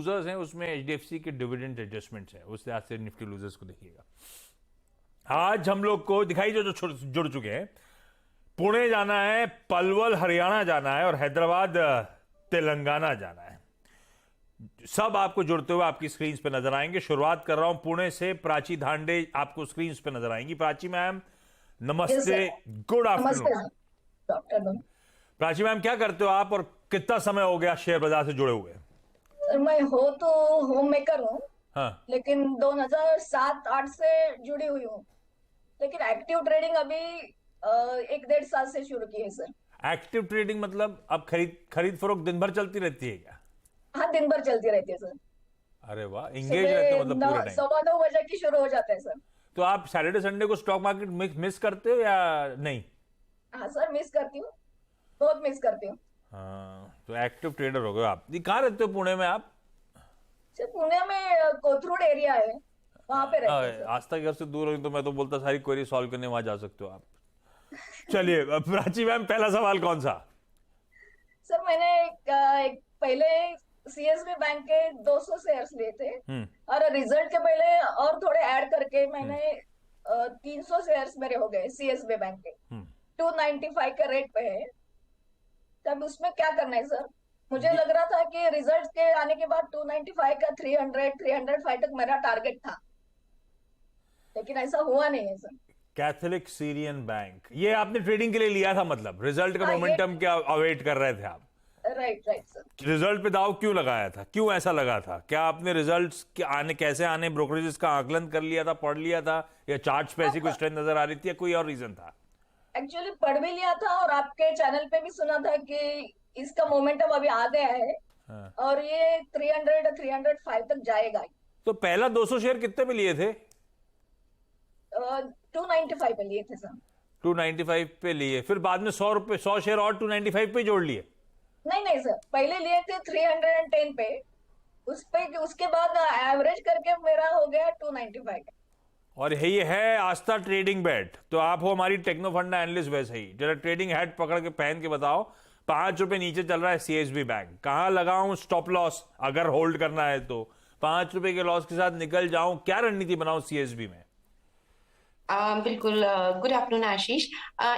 Losers हैं उसमें HDFC के डिविडेंड एडजस्टमेंट्स है, उस लिहाज से निफ्टी लूजर्स को देखिएगा। आज हम लोग को दिखाई जो जुड़ चुके हैं, पुणे जाना है, पलवल हरियाणा जाना है और हैदराबाद तेलंगाना जाना है। सब आपको जुड़ते हुए आपकी स्क्रीन पे नजर आएंगे। शुरुआत कर रहा हूं पुणे से, प्राची धांडे आपको स्क्रीन पे नजर आएंगी। प्राची मैम नमस्ते, good afternoon. Doctor Prachi ma'am क्या करते हो आप और कितना समय हो गया शेयर बाजार से जुड़े हुए? सर, मैं तो होम मेकर हूँ। हाँ, लेकिन 2007-8 से जुड़ी हुई हूँ। लेकिन एक्टिव ट्रेडिंग अभी 1-1.5 साल से शुरू की है सर। एक्टिव ट्रेडिंग मतलब अब खरीद फरोख्त दिन भर चलती रहती है क्या? हाँ, दिन भर चलती रहती है सर। अरे वाह, एंगेज रहते हो सुबह मतलब पूरे टाइम। 9-9 बजे की शुरू हो जाता है सर। तो आप सैटरडे संडे को स्टॉक मार्केट मिस करते हो या नहीं? हाँ सर, मिस करती हूँ, बहुत मिस करती हूँ। हाँ, तो एक्टिव ट्रेडर हो गए आप। ये कहाँ रहते हो पुणे में आप? सर, पुणे में कोथरूड एरिया है, वहां पे रहते हैं सर। आस्था घर से दूर हो तो मैं तो बोलता सारी क्वेरी सॉल्व करने वहां जा सकते हो आप। चलिए, प्राची मैम पहला सवाल कौन सा? सर, मैंने एक पहले सीएसबी बैंक के 200 शेयर्स लिए थे और रिजल्ट के पहले और थोड़े ऐड करके मैंने 300 शेयर्स मेरे हो गए सीएसबी बैंक के। 295 के रेट पे है। तब उसमें क्या करना है सर? मुझे लग रहा था कि रिजल्ट के आने के बाद 295 का 300-305 तक मेरा टारगेट था, लेकिन ऐसा हुआ नहीं है सर। कैथोलिक सीरियन बैंक, ये आपने ट्रेडिंग के लिए लिया था, मतलब रिजल्ट का हाँ, मोमेंटम क्या अवेट कर रहे थे आप? Right right sir. रिजल्ट पे दाव क्यों लगाया था, क्यों ऐसा लगा था? क्या आपने रिजल्ट्स के आने कैसे आने ब्रोकरेजेस का आकलन कर लिया था, पढ़ लिया था, या चार्ट्स पे ऐसी कोई स्ट्रेंथ नजर आ रही थी, या कोई और रीजन था? एक्चुअली पढ़ भी लिया था और आपके चैनल पे भी सुना था कि इसका मोमेंटम अभी आ गया है। हाँ। और ये 300-305 तक जाएगा। तो पहला 200 शेयर कितने में लिए थे? 295 पे लिए थे सर। 295 पे लिए, फिर बाद में 100 शेयर और 295 पे जोड़ लिए? नहीं नहीं सर, पहले लिए थे 310 पे, उसके बाद एवरेज करके मेरा हो गया 295। और ये है आस्था ट्रेडिंग बेट। तो आप हो हमारी टेक्नो फंडा एनालिस्ट, वैसे ही जरा ट्रेडिंग हैट पकड़ के पहन के बताओ, ₹5 नीचे चल रहा है सीएसबी बैंक, कहां लगाऊं स्टॉप लॉस अगर होल्ड करना है तो? ₹5 के लॉस के साथ निकल जाऊं, क्या रणनीति बनाऊं सीएसबी में? बिल्कुल। गुड आफ्टरनून आशीष।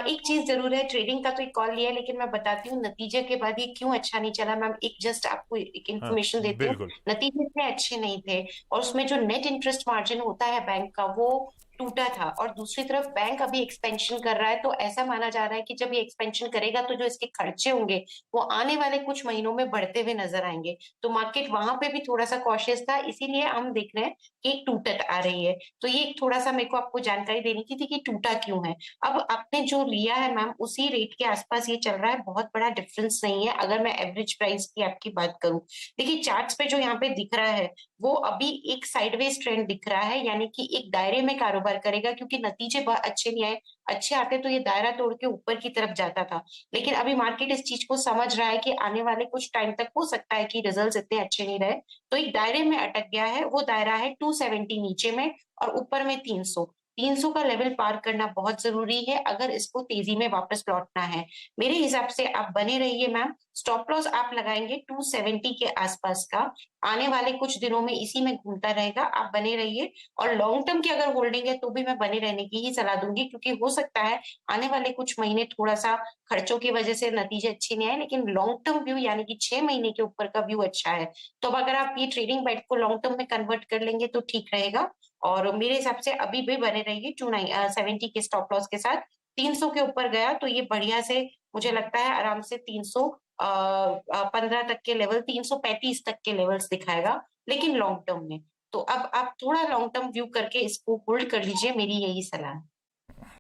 एक चीज जरूर है, ट्रेडिंग का तो एक कॉल लिया है, लेकिन मैं बताती हूँ नतीजे के बाद ये क्यों अच्छा नहीं चला। मैम एक जस्ट आपको एक हाँ, इन्फॉर्मेशन देती हूँ। बिल्कुल। नतीजे इतने अच्छे नहीं थे और उसमें जो नेट इंटरेस्ट मार्जिन होता है बैंक का वो टूटा था, और दूसरी तरफ बैंक अभी एक्सपेंशन कर रहा है, तो ऐसा माना जा रहा है कि जब ये एक्सपेंशन करेगा तो जो इसके खर्चे होंगे वो आने वाले कुछ महीनों में बढ़ते हुए नजर आएंगे। तो मार्केट वहां पे भी थोड़ा सा कॉशियस था, इसीलिए हम देख रहे हैं कि एक टूटत आ रही है। तो ये एक थोड़ा सा मेरे को आपको जानकारी देनी थी कि टूटा क्यों है। अब आपने जो लिया है मैम उसी रेट के आसपास ये चल रहा है, बहुत बड़ा डिफरेंस नहीं है अगर मैं एवरेज प्राइस की आपकी बात करूं। देखिए चार्ट्स पे जो यहाँ पे दिख रहा है वो अभी एक साइडवेज ट्रेंड दिख रहा है, यानी कि एक दायरे में कारोबार करेगा, क्योंकि नतीजे बहुत अच्छे नहीं आए। अच्छे आते तो ये दायरा तोड़ के ऊपर की तरफ जाता था, लेकिन अभी मार्केट इस चीज को समझ रहा है कि आने वाले कुछ टाइम तक हो सकता है कि रिजल्ट्स इतने अच्छे नहीं रहे, तो एक दायरे में अटक गया है। वो दायरा है 270 नीचे में और ऊपर में 300 का लेवल पार करना बहुत जरूरी है अगर इसको तेजी में वापस लौटना है। मेरे हिसाब से आप बने रहिए मैम। स्टॉप लॉस आप लगाएंगे 270 के आसपास का, आने वाले कुछ दिनों में इसी में घूमता रहेगा, आप बने रहिए। और लॉन्ग टर्म की अगर होल्डिंग है तो भी मैं बने रहने की ही सलाह दूंगी, क्योंकि हो सकता है आने वाले कुछ महीने थोड़ा सा खर्चों की वजह से नतीजे अच्छे नहीं आए, लेकिन लॉन्ग टर्म व्यू यानी कि 6 महीने के ऊपर का व्यू अच्छा है। तो अब अगर आप ये ट्रेडिंग बेट को लॉन्ग टर्म में कन्वर्ट कर लेंगे तो ठीक रहेगा। और मेरे हिसाब से अभी भी बने रहिए 270 के स्टॉप लॉस के साथ। 300 के ऊपर गया तो ये बढ़िया से मुझे लगता है आराम से 315 तक के लेवल, 335 तक के लेवल्स दिखाएगा, लेकिन लॉन्ग टर्म में। तो अब आप थोड़ा लॉन्ग टर्म व्यू करके इसको होल्ड कर लीजिए, मेरी यही सलाह है।